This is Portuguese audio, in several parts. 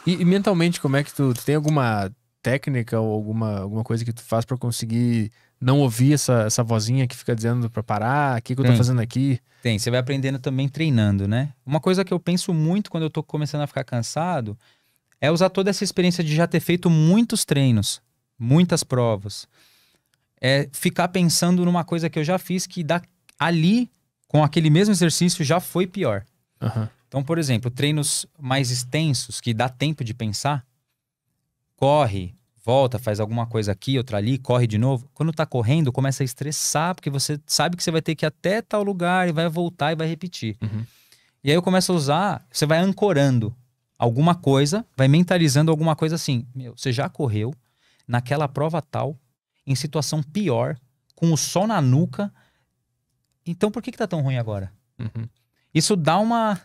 E mentalmente, como é que tu tem alguma técnica ou alguma coisa que tu faz pra conseguir não ouvir essa vozinha que fica dizendo pra parar? O que que eu tô Tem, fazendo aqui? tem. Você vai aprendendo também treinando, né? Uma coisa que eu penso muito quando eu tô começando a ficar cansado é usar toda essa experiência de já ter feito muitos treinos, muitas provas. É ficar pensando numa coisa que eu já fiz que ali, com aquele mesmo exercício, já foi pior. Aham. Então, por exemplo, treinos mais extensos, que dá tempo de pensar, corre, volta, faz alguma coisa aqui, outra ali, corre de novo. Quando tá correndo, começa a estressar, porque você sabe que você vai ter que ir até tal lugar e vai voltar e vai repetir. Uhum. E aí eu começo a usar, você vai ancorando alguma coisa, vai mentalizando alguma coisa assim. Meu, você já correu naquela prova tal, em situação pior, com o sol na nuca, então por que que tá tão ruim agora? Uhum. Isso dá uma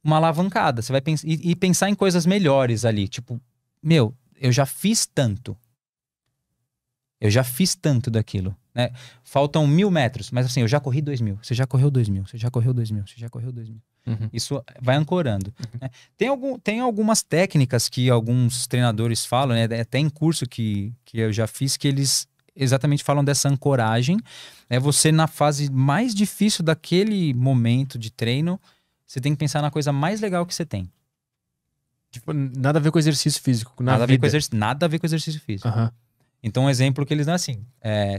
alavancada. Você vai e pensar em coisas melhores ali. Tipo, meu, eu já fiz tanto. Eu já fiz tanto daquilo, né? Faltam 1.000 metros, mas assim, eu já corri 2.000. Você já correu 2.000. Você já correu 2.000. Você já correu 2.000. Uhum. Isso vai ancorando, né? Tem algumas técnicas que alguns treinadores falam, né? Até em curso que eu já fiz, que eles exatamente falam dessa ancoragem. É você na fase mais difícil daquele momento de treino, você tem que pensar na coisa mais legal que você tem. Tipo, nada a ver com exercício físico, na Nada a ver com vida. nada a ver com exercício físico. Aham. Então, um exemplo que eles dão assim: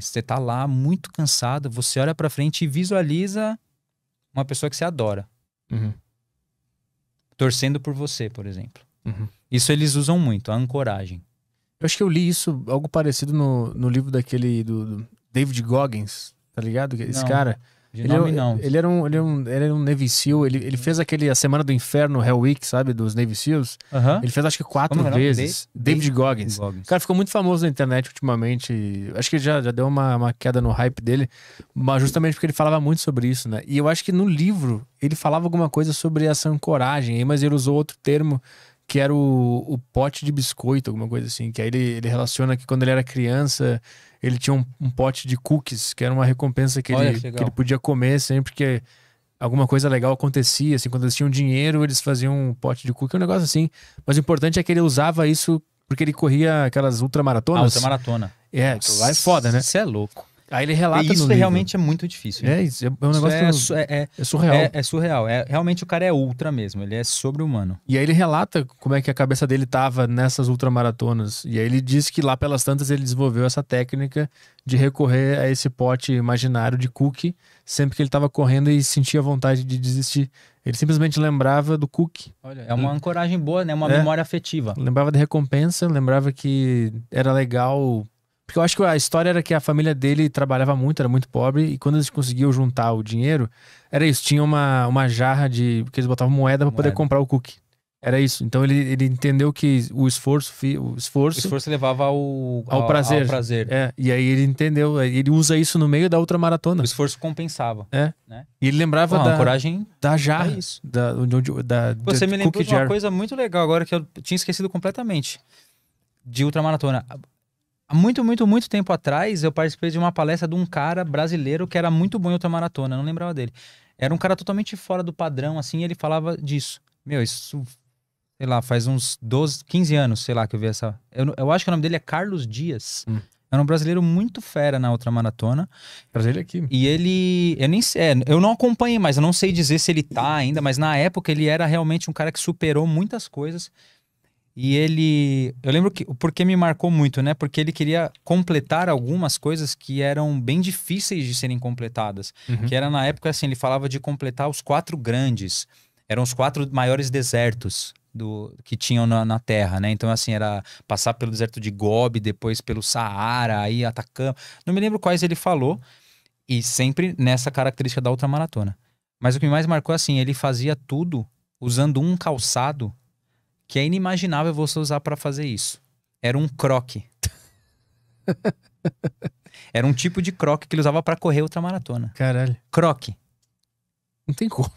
você tá lá muito cansado, você olha pra frente e visualiza uma pessoa que você adora, Uhum. torcendo por você, por exemplo. Uhum. Isso eles usam muito, a ancoragem. Eu acho que eu li isso, algo parecido no livro daquele do David Goggins, tá ligado? Esse Não, cara, de nome não. ele era um Navy SEAL, ele fez aquele A Semana do Inferno, Hell Week, sabe? Dos Navy SEAls. Aham. Ele fez acho que Como 4 é o nome? vezes. David Goggins. Goggins. Cara, ficou muito famoso na internet ultimamente. Acho que já deu uma queda no hype dele, mas justamente porque ele falava muito sobre isso, né? E eu acho que no livro ele falava alguma coisa sobre essa ancoragem, aí, mas ele usou outro termo que era o pote de biscoito, alguma coisa assim. Que aí ele relaciona que quando ele era criança, ele tinha um pote de cookies, que era uma recompensa que Olha ele, que que ele legal. podia comer sempre que alguma coisa legal acontecia. Assim, quando eles tinham dinheiro, eles faziam um pote de cookie, um negócio assim. Mas o importante é que ele usava isso porque ele corria aquelas A ultramaratonas. ultramaratona. É, aquilo lá é foda, né? Isso é louco. Aí ele E relata no isso livro. realmente é muito difícil, hein? É, isso é um Isso negócio é surreal. é surreal. Realmente o cara é ultra mesmo, ele é sobre-humano. E aí ele relata como é que a cabeça dele tava nessas ultramaratonas. E aí ele diz que lá pelas tantas ele desenvolveu essa técnica de recorrer a esse pote imaginário de cookie sempre que ele tava correndo e sentia vontade de desistir. Ele simplesmente lembrava do cookie. Olha, é uma ancoragem boa, né? Uma É. memória afetiva. Lembrava da recompensa, lembrava que era legal. Porque eu acho que a história era que a família dele trabalhava muito, era muito pobre, e quando eles conseguiam juntar o dinheiro, era isso, tinha uma jarra de. Porque eles botavam moeda pra poder Moeda. comprar o cookie. Era isso. Então ele entendeu que o esforço O esforço levava ao prazer. ao prazer. É, e aí ele entendeu, aí ele usa isso no meio da outra O maratona. esforço compensava. É. Né? E ele lembrava Pô, a ancoragem da jarra, é isso. da Você me lembrou cookie de uma jar. coisa muito legal agora que eu tinha esquecido completamente. De ultramaratona. Há muito, muito, muito tempo atrás, eu participei de uma palestra de um cara brasileiro que era muito bom em ultramaratona, não lembrava dele. Era um cara totalmente fora do padrão, assim, e ele falava disso. Meu, isso, sei lá, faz uns 12, 15 anos, sei lá, que eu vi essa... Eu acho que o nome dele é Carlos Dias. Era um brasileiro muito fera na ultramaratona. Trazer ele aqui. E ele... eu não acompanhei mais, eu não sei dizer se ele tá ainda, mas na época ele era realmente um cara que superou muitas coisas. E eu lembro que, porque me marcou muito, né? Porque ele queria completar algumas coisas que eram bem difíceis de serem completadas. Uhum. Que era na época, assim, ele falava de completar os 4 grandes. Eram os 4 maiores desertos que tinham na Terra, né? Então, assim, era passar pelo deserto de Gobi, depois pelo Saara, aí Atacama. Não me lembro quais ele falou. E sempre nessa característica da ultramaratona. Mas o que me mais marcou, assim, ele fazia tudo usando um calçado que é inimaginável você usar pra fazer isso. Era um croque. Era um tipo de croque que ele usava pra correr ultramaratona. Caralho. Croque. Não tem como.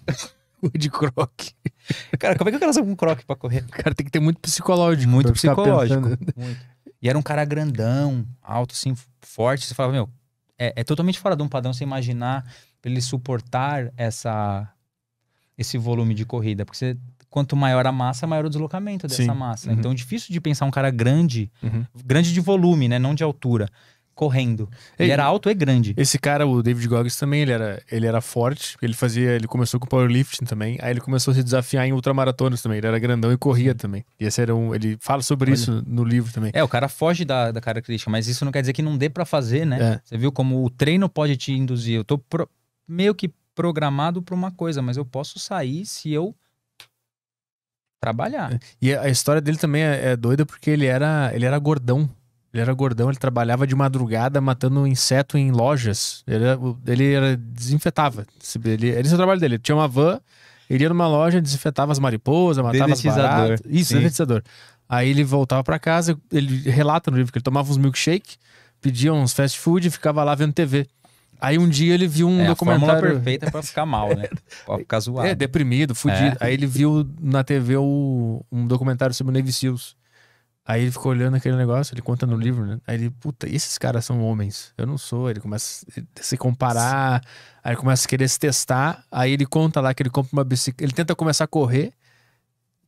De croque. Cara, como é que o cara usa um croque pra correr? O cara tem que ter muito psicológico. Muito pra ficar psicológico. pensando. Muito. E era um cara grandão, alto, assim, forte. Você falava, meu, é totalmente fora de um padrão você imaginar pra ele suportar esse volume de corrida. Porque você quanto maior a massa, maior o deslocamento dessa Sim. massa. Uhum. Então, difícil de pensar um cara grande, Uhum. grande de volume, né? Não de altura, correndo. Ele era alto e grande. Esse cara, o David Goggins também, ele era forte, ele começou com powerlifting também, aí ele começou a se desafiar em ultramaratonas também, ele era grandão e corria também. E esse era ele fala sobre isso no livro também. O cara foge da característica, mas isso não quer dizer que não dê pra fazer, né? É. Você viu como o treino pode te induzir. Eu tô meio que programado pra uma coisa, mas eu posso sair se eu trabalhar. E a história dele também é doida porque ele era gordão. Ele era gordão, ele trabalhava de madrugada matando inseto em lojas. Ele desinfetava. Esse é o trabalho dele. Ele tinha uma van, ele ia numa loja, desinfetava as mariposas, matava as baratas. Isso, dedetizador. Aí ele voltava pra casa, ele relata no livro que ele tomava uns milkshake, pedia uns fast food e ficava lá vendo TV. Aí um dia ele viu um documentário... a fórmula perfeita pra ficar mal, né? Pra ficar zoado. Deprimido, fudido. Aí ele viu na TV um documentário sobre o Navy Seals. Aí ele ficou olhando aquele negócio, ele conta no livro, né? Aí ele, puta, esses caras são homens. Eu não sou. Ele começa a se comparar, aí ele começa a querer se testar. Aí ele conta lá que ele compra uma bicicleta. Ele tenta começar a correr,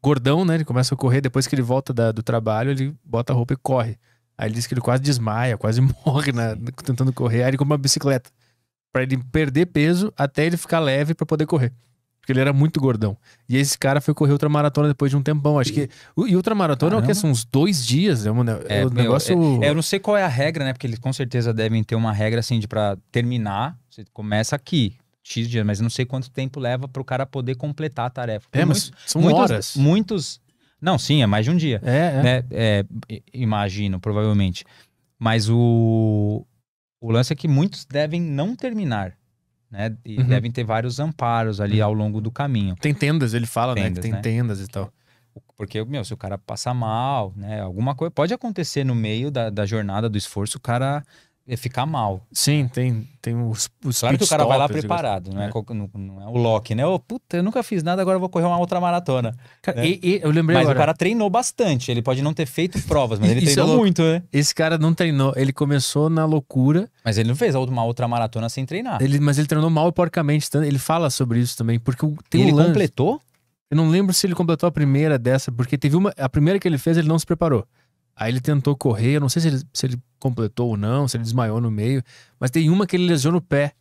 gordão, né? Ele começa a correr, depois que ele volta do trabalho, ele bota a roupa e corre. Aí ele diz que ele quase desmaia, quase morre tentando correr. Aí ele compra uma bicicleta pra ele perder peso até ele ficar leve pra poder correr. Porque ele era muito gordão. E esse cara foi correr ultramaratona depois de um tempão. Acho que. E ultramaratona é o que? São uns 2 dias. O negócio. Eu não sei qual é a regra, né? Porque eles com certeza devem ter uma regra assim de pra terminar. Você começa aqui, X dias, mas não sei quanto tempo leva pro cara poder completar a tarefa. Mas são horas. Não, sim, é mais de um dia. Né? Imagino, provavelmente. Mas o lance é que muitos devem não terminar. Né? E devem ter vários amparos ali ao longo do caminho. Tem tendas, ele fala, tendas, né? Que tem tendas e tal. Porque, se o cara passar mal, né? Alguma coisa pode acontecer no meio da jornada, do esforço, o cara ficar mal. Sim, tem os claro que o cara vai lá preparado, não é o Loki, né? Puta, eu nunca fiz nada, agora eu vou correr uma outra maratona. Cara, né? eu lembrei mas agora. O cara treinou bastante, ele pode não ter feito provas, mas ele treinou muito, né? Esse cara não treinou, ele começou na loucura. Mas ele não fez uma outra maratona sem treinar. Mas ele treinou mal e porcamente, ele fala sobre isso também, porque tem ele completou? Eu não lembro se ele completou a primeira dessa, porque teve a primeira que ele fez, ele não se preparou. Aí ele tentou correr, eu não sei se ele completou ou não, se ele desmaiou no meio, mas tem uma que ele lesiona o pé.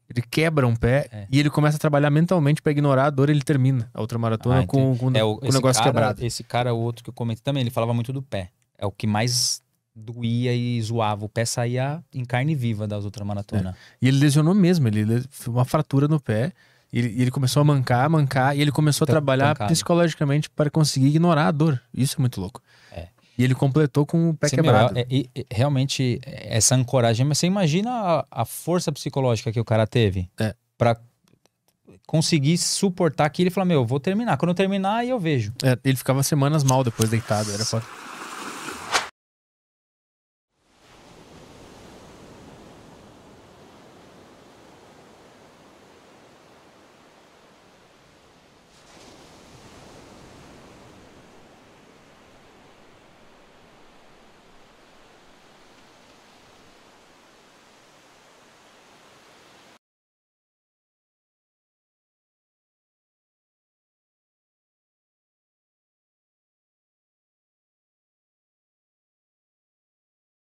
Ele quebra um pé e ele começa a trabalhar mentalmente pra ignorar a dor e ele termina a ultramaratona com o negócio quebrado. Esse cara, o outro que eu comentei também, ele falava muito do pé. É o que mais doía e zoava. O pé saía em carne viva das ultramaratonas. E ele lesionou mesmo, ele foi uma fratura no pé. E ele começou a mancar, e ele começou a trabalhar psicologicamente para conseguir ignorar a dor. Isso é muito louco. E ele completou com o pé quebrado. Realmente, essa ancoragem... Mas você imagina a força psicológica que o cara teve pra conseguir suportar aquilo e falar, vou terminar. Quando eu terminar, aí eu vejo. Ele ficava semanas mal depois deitado. Era foda.